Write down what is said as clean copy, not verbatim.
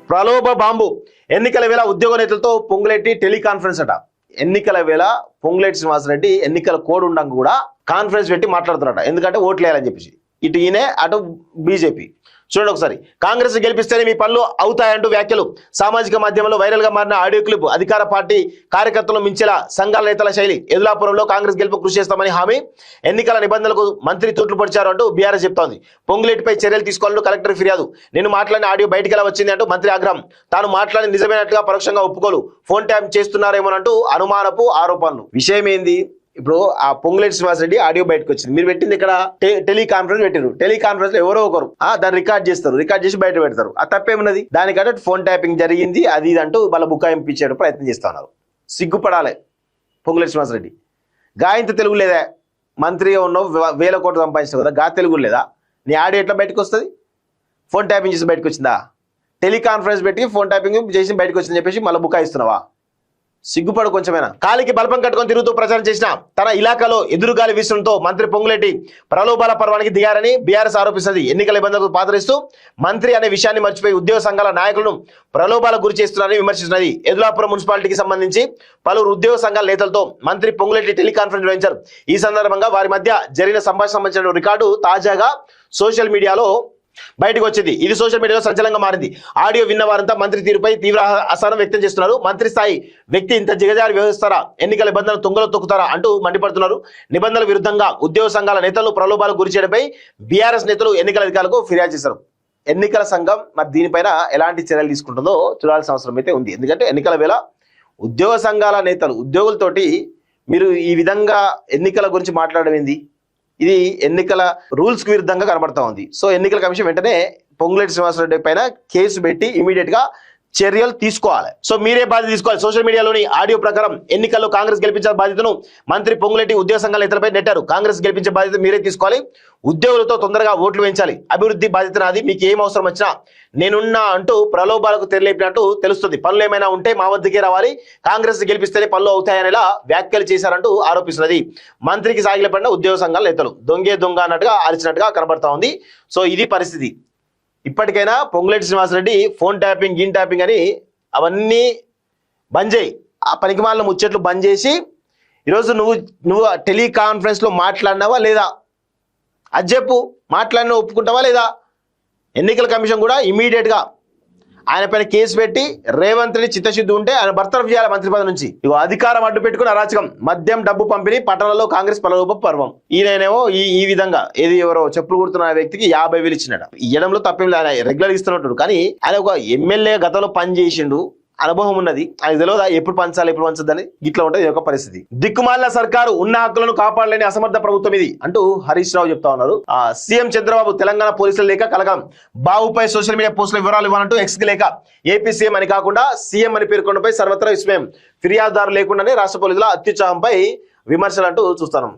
ప్రలోభ బాంబు ఎన్నికల వేళ ఉద్యోగ నేతలతో పొంగులేటి టెలికాన్ఫరెన్స్ అట. ఎన్నికల వేళ పొంగులేటి శ్రీనివాసరెడ్డి ఎన్నికల కోడ్ ఉండగా కూడా కాన్ఫరెన్స్ పెట్టి మాట్లాడుతున్నారట. ఎందుకంటే ఓట్లు వేయాలని చెప్పేసి ఇటు ఈయనే అటు బీజేపీ. చూడండి ఒకసారి. కాంగ్రెస్ గెలిపిస్తేనే మీ పనులు అవుతాయంటూ వ్యాఖ్యలు. సామాజిక మాధ్యమంలో వైరల్ గా మారిన ఆడియో క్లిప్. అధికార పార్టీ కార్యకర్తలు మించేలా సంఘాల నేతల శైలి. ఎదులాపురంలో కాంగ్రెస్ గెలుపు కృషి చేస్తామని హామీ. ఎన్నికల నిబంధనలకు మంత్రి తూట్లు పొడిచారు అంటూ బీఆర్ఎస్ చెప్తోంది. పొంగులేటిపై చర్యలు తీసుకోవాలంటూ కలెక్టర్ ఫిర్యాదు. నేను మాట్లాడిన ఆడియో బయటికి ఎలా వచ్చింది అంటూ మంత్రి ఆగ్రహం. తాను మాట్లాడి నిజమైనట్టుగా పరోక్షంగా ఒప్పుకోలు. ఫోన్ ట్యాప్ చేస్తున్నారేమోనంటూ అనుమానపు ఆరోపణలు. విషయం ఏంది? ఇప్పుడు ఆ పొంగులేటి శ్రీనివాసరెడ్డి ఆడియో బయటకు వచ్చింది. మీరు పెట్టింది ఇక్కడ టెలికాన్ఫరెన్స్ పెట్టారు. టెలికాన్ఫరెన్స్ లో ఎవరో ఒకరు దాన్ని రికార్డ్ చేస్తారు. రికార్డ్ చేసి బయట పెడతారు. ఆ తప్పేమున్నది? దానికంటే ఫోన్ ట్యాపింగ్ జరిగింది అది ఇది అంటూ వాళ్ళ బుకాయింపు ఇచ్చే ప్రయత్నం చేస్తా ఉన్నారు. సిగ్గుపడాలి పొంగులేటి శ్రీనివాసరెడ్డి. గాయంత తెలుగు లేదా? మంత్రిగా ఉన్నావు, 1000 కోట్లు సంపాదించావు కదా, గా తెలుగు లేదా? నీ ఆడియో ఎట్లా బయటకు వస్తుంది? ఫోన్ ట్యాపింగ్ చేసి బయటకు వచ్చిందా? టెలికాన్ఫరెన్స్ పెట్టి ఫోన్ ట్యాపింగ్ చేసి బయటకు వచ్చిందని చెప్పేసి మళ్ళీ బుకాయిస్తున్నావా? సిగ్గుపడు కొంచెమైనా. కాలికి బలపం కట్టుకొని తిరుగుతూ ప్రచారం చేసిన తన ఇలాకాలో ఎదురుగాలి వీసడంతో మంత్రి పొంగులేటి ప్రలోభాల పర్వానికి దిగారని బీఆర్ఎస్ ఆరోపిస్తుంది. ఎన్నికల నిబంధనలకు పాతరిస్తూ మంత్రి అనే విషయాన్ని మర్చిపోయి ఉద్యోగ సంఘాల నాయకులను ప్రలోభాలకు గురి చేస్తున్నారని విమర్శిస్తున్నది. ఎదులాపురం మున్సిపాలిటీకి సంబంధించి పలువురు ఉద్యోగ సంఘాల నేతలతో మంత్రి పొంగులేటి టెలికాన్ఫరెన్స్ నిర్వహించారు. ఈ సందర్భంగా వారి మధ్య జరిగిన సంభాషణ సంబంధించిన రికార్డు తాజాగా సోషల్ మీడియాలో బయటకు వచ్చింది. ఇది సోషల్ మీడియాలో సంచలనంగా మారింది. ఆడియో విన్న వారంతా మంత్రి తీరుపై తీవ్ర అసహనం వ్యక్తం చేస్తున్నారు. మంత్రి స్థాయి వ్యక్తి ఇంత దిగజారి వ్యవహరిస్తారా? ఎన్నికల నిబంధనలు తుంగలో తొక్కుతారా అంటూ మండిపడుతున్నారు. నిబంధనల విరుద్ధంగా ఉద్యోగ సంఘాల నేతలు ప్రలోభాలకు గురి చేయడంపై బీఆర్ఎస్ నేతలు ఎన్నికల అధికారులకు ఫిర్యాదు చేశారు. ఎన్నికల సంఘం మరి దీనిపైన ఎలాంటి చర్యలు తీసుకుంటుందో చూడాల్సిన అవసరం అయితే ఉంది. ఎందుకంటే ఎన్నికల వేళ ఉద్యోగ సంఘాల నేతలు ఉద్యోగులతోటి మీరు ఈ విధంగా ఎన్నికల గురించి మాట్లాడడం ఏంది? ఇది ఎన్నికల రూల్స్ కు విరుద్ధంగా కనబడతా ఉంది. సో ఎన్నికల కమిషన్ వెంటనే పొంగులేటి శ్రీనివాసరెడ్డి పైన కేసు పెట్టి ఇమీడియట్ గా చర్యలు తీసుకోవాలి. సో మీరే బాధ్యత తీసుకోవాలి. సోషల్ మీడియాలోని ఆడియో ప్రకారం ఎన్నికల్లో కాంగ్రెస్ గెలిపించే బాధ్యతను మంత్రి పొంగులేటి ఉద్యోగ సంఘాల నేతలపై నెట్టారు. కాంగ్రెస్ గెలిపించే బాధ్యత మీరే తీసుకోవాలి. ఉద్యోగులతో తొందరగా ఓట్లు వేయించాలి. అభివృద్ధి బాధ్యత నాది, మీకు ఏం అవసరం వచ్చినా నేనున్నా అంటూ ప్రలోభాలకు తెరలేపినట్టు తెలుస్తుంది. పనులు ఏమైనా ఉంటే మా వద్దకే రావాలి, కాంగ్రెస్ గెలిపిస్తేనే పనులు అవుతాయనేలా వ్యాఖ్యలు చేశారంటూ ఆరోపిస్తున్నది. మంత్రికి సాగిలపడిన ఉద్యోగ సంఘాల నేతలు దొంగే దొంగ అన్నట్టుగా అరిచినట్టుగా కనబడతా ఉంది. సో ఇది పరిస్థితి. ఇప్పటికైనా Ponguleti Srinivasa Reddy phone tapping గిన్ tapping అని అవన్నీ బంద్ చేయి. ఆ పనికిమాలిన ముచ్చట్లు బంద్ చేసి ఈరోజు నువ్వు టెలికాన్ఫరెన్స్ లో మాట్లాడినావా లేదా అది చెప్పు. మాట్లాడినా ఒప్పుకుంటావా లేదా? ఎన్నికల కమిషన్ కూడా ఇమీడియట్ గా ఆయన పైన కేసు పెట్టి రేవంత్ రెడ్డి చిత్తశుద్ధి ఉంటే ఆయన బర్తరఫ్ చేయాలి మంత్రి పదవి నుంచి. ఇగో అధికారం అడ్డు పెట్టుకుని అరాచకం, మద్యం డబ్బు పంపిణీ, పట్టణంలో కాంగ్రెస్ ప్రలోభ పర్వం. ఈయనేమో ఈ విధంగా ఎవరో చెప్పులు కుడుతున్న వ్యక్తికి 50,000 ఇచ్చినట. ఇవ్వడంలో తప్పేం లేదు, ఆయన రెగ్యులర్ ఇస్తున్నట్టు. కానీ ఆయన ఒక ఎమ్మెల్యే గతంలో పని చేసిండు, అనుభవం ఉన్నది. ఆయనకు తెలియదా ఎప్పుడు పంచాలి ఎప్పుడు పంచద్దని? ఇట్లా ఉంటుంది ఒక పరిస్థితి. దిక్కుమాలిన సర్కారు, ఉన్న హక్కులను కాపాడలేని అసమర్థ ప్రభుత్వం ఇది అంటూ హరీష్ రావు చెప్తా ఉన్నారు. సీఎం చంద్రబాబు తెలంగాణ పోలీసులు లేక కలగం. బాబుపై సోషల్ మీడియా పోస్టుల వివరాలు ఇవ్వాలంటూ ఎక్స్ లేక ఏపీ సీఎం అని కాకుండా సీఎం అని పేర్కొనపై సర్వత్రా విస్మయం. ఫిర్యాదుదారు లేకుండానే రాష్ట్ర పోలీసుల అత్యుత్సాహంపై విమర్శలు అంటూ చూస్తాను.